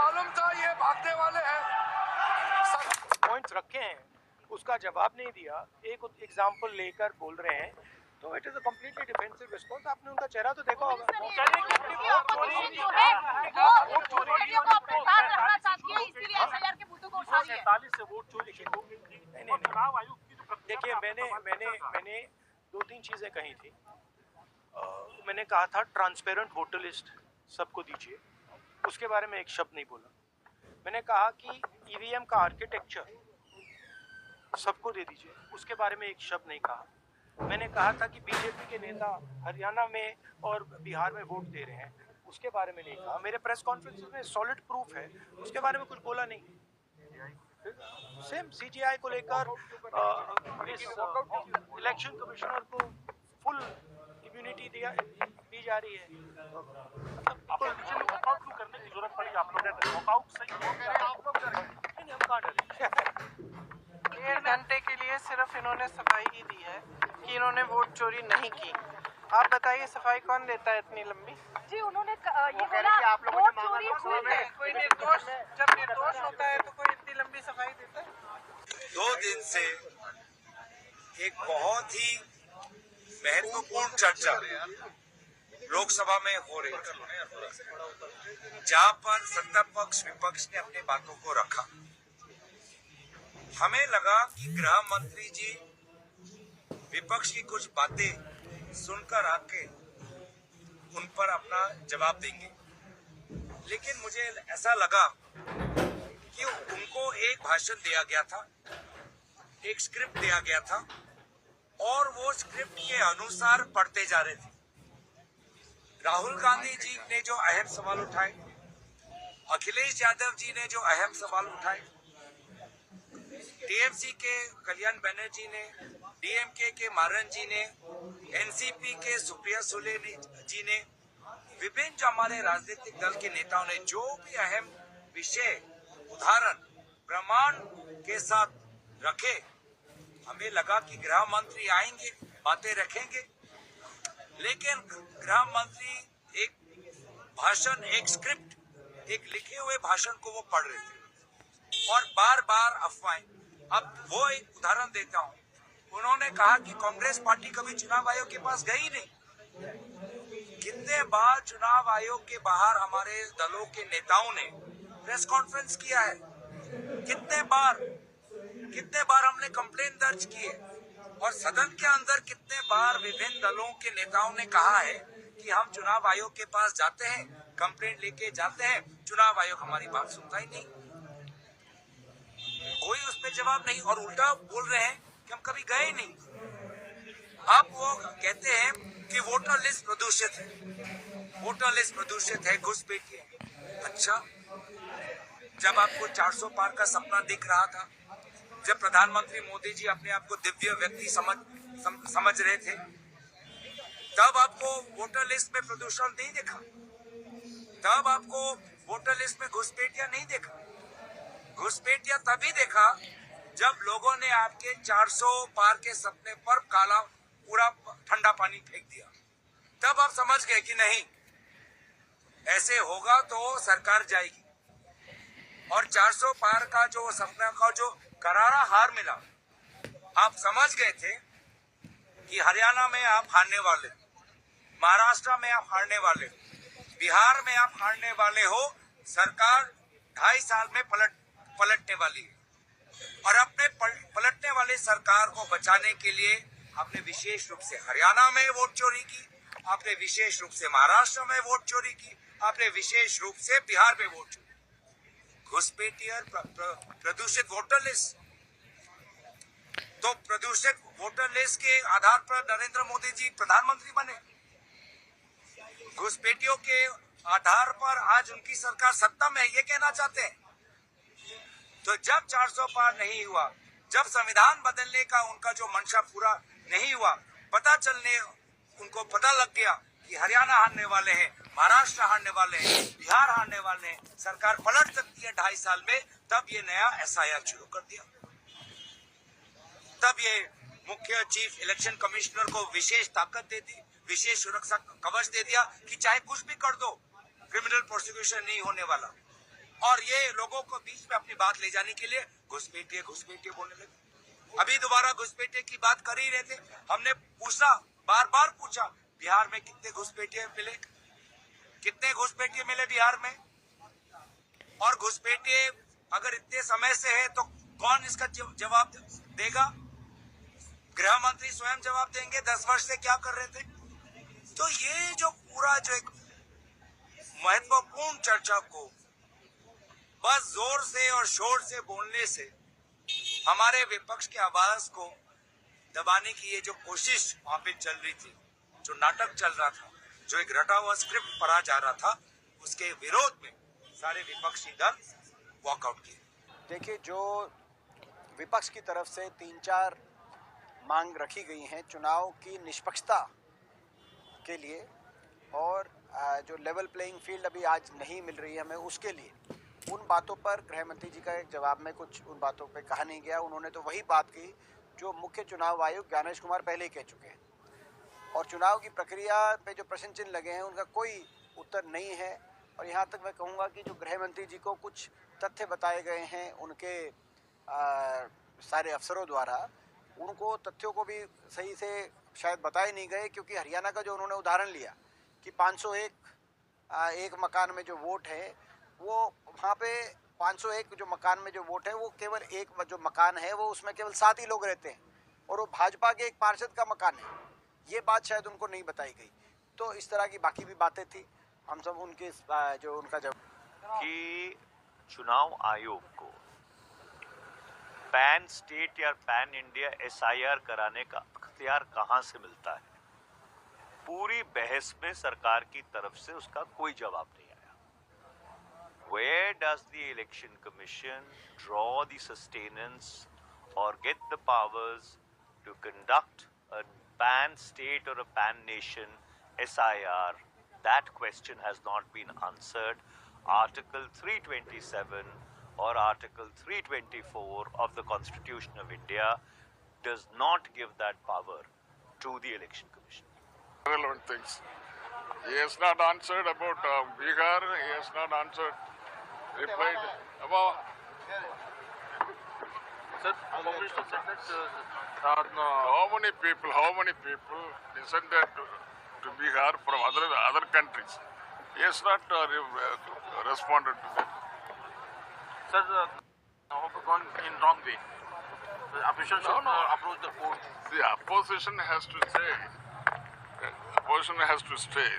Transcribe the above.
मालूम था ये भागने वाले हैं। पॉइंट्स रखे हैं, उसका जवाब नहीं दिया, एक एग्जांपल लेकर बोल रहे हैं, तो it is a completely defensive response. आपने उनका चेहरा तो देखा होगा। देखिए, मैंने दो तीन चीजें कही थी। मैंने कहा था ट्रांसपेरेंट वोटर लिस्ट सबको दीजिए, उसके बारे में एक शब्द नहीं बोला। मैंने कहा कि ईवीएम का आर्किटेक्चर सबको दे दीजिए, उसके बारे में एक शब्द नहीं कहा। मैंने कहा था कि बीजेपी के नेता हरियाणा में और बिहार में वोट दे रहे हैं, उसके बारे में नहीं कहा। मेरे प्रेस कॉन्फ्रेंस में सॉलिड प्रूफ है, उसके बारे में कुछ बोला नहीं। सेम सीजीआई को लेकर इस इलेक्शन कमिश्नर को फुल इम्यूनिटी दी जा रही है। वॉकआउट करने की जरूरत पड़ी, आप लोगों ने वॉकआउट सही हम कहाँ डरे। 1.5 घंटे के लिए सिर्फ इन्होंने सफाई ही दी है कि इन्होंने वोट चोरी नहीं की। आप बताइए सफाई कौन देता है इतनी लंबी? जी उन्होंने ये बोला वोट चोरी हुई है। कोई निर्दोष, जब निर्दोष होता है तो कोई इतनी लंबी सफाई देता है? 2 दिन से एक बहुत ही महत्वपूर्ण चर्चा लोकसभा में हो रही थी, जहां पर सत्ता पक्ष विपक्ष ने अपनी बातों को रखा। हमें लगा कि गृह मंत्री जी विपक्ष की कुछ बातें सुनकर आके उन पर अपना जवाब देंगे, लेकिन मुझे ऐसा लगा कि उनको एक भाषण दिया गया था, एक स्क्रिप्ट दिया गया था और वो स्क्रिप्ट के अनुसार पढ़ते जा रहे थे। राहुल गांधी जी ने जो अहम सवाल उठाए, अखिलेश यादव जी ने जो अहम सवाल उठाए, टीएमसी के कल्याण बनर्जी ने, डीएमके के मारन जी ने, एनसीपी के सुप्रिया सुले जी ने, विभिन्न जो हमारे राजनीतिक दल के नेताओं ने जो भी अहम विषय उदाहरण प्रमाण के साथ रखे, हमें लगा कि गृह मंत्री आएंगे, बातें रखेंगे, लेकिन गृह मंत्री एक भाषण, एक स्क्रिप्ट, एक लिखे हुए भाषण को वो पढ़ रहे थे और बार बार अफवाहें। अब वो एक उदाहरण देता हूँ, उन्होंने कहा कि कांग्रेस पार्टी कभी चुनाव आयोग के पास गई नहीं। कितने बार चुनाव आयोग के बाहर हमारे दलों के नेताओं ने प्रेस कॉन्फ्रेंस किया है, कितने बार हमने कंप्लेंट दर्ज की है और सदन के अंदर कितने बार विभिन्न दलों के नेताओं ने कहा है कि हम चुनाव आयोग के पास जाते हैं, कंप्लेंट लेके जाते हैं, चुनाव आयोग हमारी बात सुनता ही नहीं, कोई उस पर जवाब नहीं और उल्टा बोल रहे हैं कि हम कभी गए नहीं। अब वो कहते हैं कि वोटर लिस्ट प्रदूषित है, वोटर लिस्ट प्रदूषित है, घुसपैठी है। अच्छा, जब आपको 400 पार का सपना दिख रहा था, जब प्रधानमंत्री मोदी जी अपने आप को दिव्य व्यक्ति समझ रहे थे, तब आपको वोटर लिस्ट में प्रदूषण नहीं देखा, तब आपको वोटर लिस्ट में घुसपैठियां नहीं देखा। घुसपैठियां तभी देखा जब लोगों ने आपके 400 पार के सपने पर काला पूरा ठंडा पानी फेंक दिया, तब आप समझ गए कि नहीं, ऐसे होगा तो सरकार जाएगी। और 400 पार का जो सपना का जो करारा हार मिला, आप समझ गए थे कि हरियाणा में आप हारने वाले, महाराष्ट्र में आप हारने वाले, बिहार में आप हारने वाले हो, सरकार 2.5 साल में पलटने वाली है। और अपने पलटने वाली सरकार को बचाने के लिए आपने विशेष रूप से हरियाणा में वोट चोरी की, आपने विशेष रूप से महाराष्ट्र में वोट चोरी की, आपने विशेष रूप से बिहार में वोट चोरी, घुसपैठी और प्रदूषित वोटर लिस्ट। तो प्रदूषित वोटर लिस्ट के आधार पर नरेंद्र मोदी जी प्रधानमंत्री बने, घुसपैठियों के आधार पर आज उनकी सरकार सत्ता में है, ये कहना चाहते हैं। तो जब 400 पार नहीं हुआ, जब संविधान बदलने का उनका जो मंशा पूरा नहीं हुआ, उनको पता लग गया कि हरियाणा हारने वाले हैं, महाराष्ट्र हारने वाले हैं, बिहार हारने वाले हैं, सरकार पलट सकती है 2.5 साल में, तब ये नया एसआईआर शुरू कर दिया। तब ये मुख्य चीफ इलेक्शन कमिश्नर को विशेष ताकत दे दी, विशेष सुरक्षा कवच दे दिया कि चाहे कुछ भी कर दो, क्रिमिनल प्रोसिक्यूशन नहीं होने वाला। और ये लोगों को बीच में अपनी बात ले जाने के लिए घुसपैठिए बोलने लगे। अभी दोबारा घुसपैठिए की बात कर ही रहे थे। हमने पूछा, बार बार पूछा, बिहार में कितने घुसपैठिए मिले, कितने घुसपैठिए मिले बिहार में? और घुसपैठिए अगर इतने समय से है तो कौन इसका जवाब देगा? गृह मंत्री स्वयं जवाब देंगे 10 वर्ष से क्या कर रहे थे। तो ये जो पूरा जो एक महत्वपूर्ण चर्चा को बस जोर से और शोर से बोलने से हमारे विपक्ष की आवाज को दबाने की ये जो कोशिश वहां पे चल रही थी, जो नाटक चल रहा था, जो एक रटा हुआ स्क्रिप्ट पढ़ा जा रहा था, उसके विरोध में सारे विपक्षी दल वॉकआउट किए। देखिए, जो विपक्ष की तरफ से 3-4 मांग रखी गई हैं चुनाव की निष्पक्षता के लिए, और जो लेवल प्लेइंग फील्ड अभी आज नहीं मिल रही है हमें, उसके लिए, उन बातों पर गृह मंत्री जी का एक जवाब में कुछ उन बातों पे कहा नहीं गया। उन्होंने तो वही बात की जो मुख्य चुनाव आयुक्त ज्ञानेश कुमार पहले ही कह चुके हैं, और चुनाव की प्रक्रिया पे जो प्रश्न चिन्ह लगे हैं उनका कोई उत्तर नहीं है। और यहाँ तक मैं कहूँगा कि जो गृह मंत्री जी को कुछ तथ्य बताए गए हैं उनके सारे अफसरों द्वारा, उनको तथ्यों को भी सही से शायद बताए नहीं गए, क्योंकि हरियाणा का जो उन्होंने उदाहरण लिया कि 501 एक मकान में जो वोट है, वो वहाँ पे 501 जो मकान में जो वोट है वो केवल एक जो मकान है वो उसमें केवल 7 ही लोग रहते हैं, और वो भाजपा के एक पार्षद का मकान है। ये बात शायद उनको नहीं बताई गई। तो इस तरह की बाकी भी बातें थी, हम सब उनके जो उनका जवाब कि चुनाव आयोग को पैन स्टेट या पैन इंडिया SIR कराने का अख्तियार कहां से मिलता है। पूरी बहस में सरकार की तरफ से उसका कोई जवाब नहीं आया। Where does the election commission draw the sustenance or get the powers to conduct a pan state or a pan nation SIR? That question has not been answered. Article 327 or Article 324 of the Constitution of India does not give that power to the Election Commission. Relevant things. He has not answered about Bihar. He has not answered. Replied about. Sir, Congress said that How many people descended to Bihar from other countries? He has not responded to that. sir, gone in wrong way. The officials should approach the court. The opposition has to say. Opposition has to stay.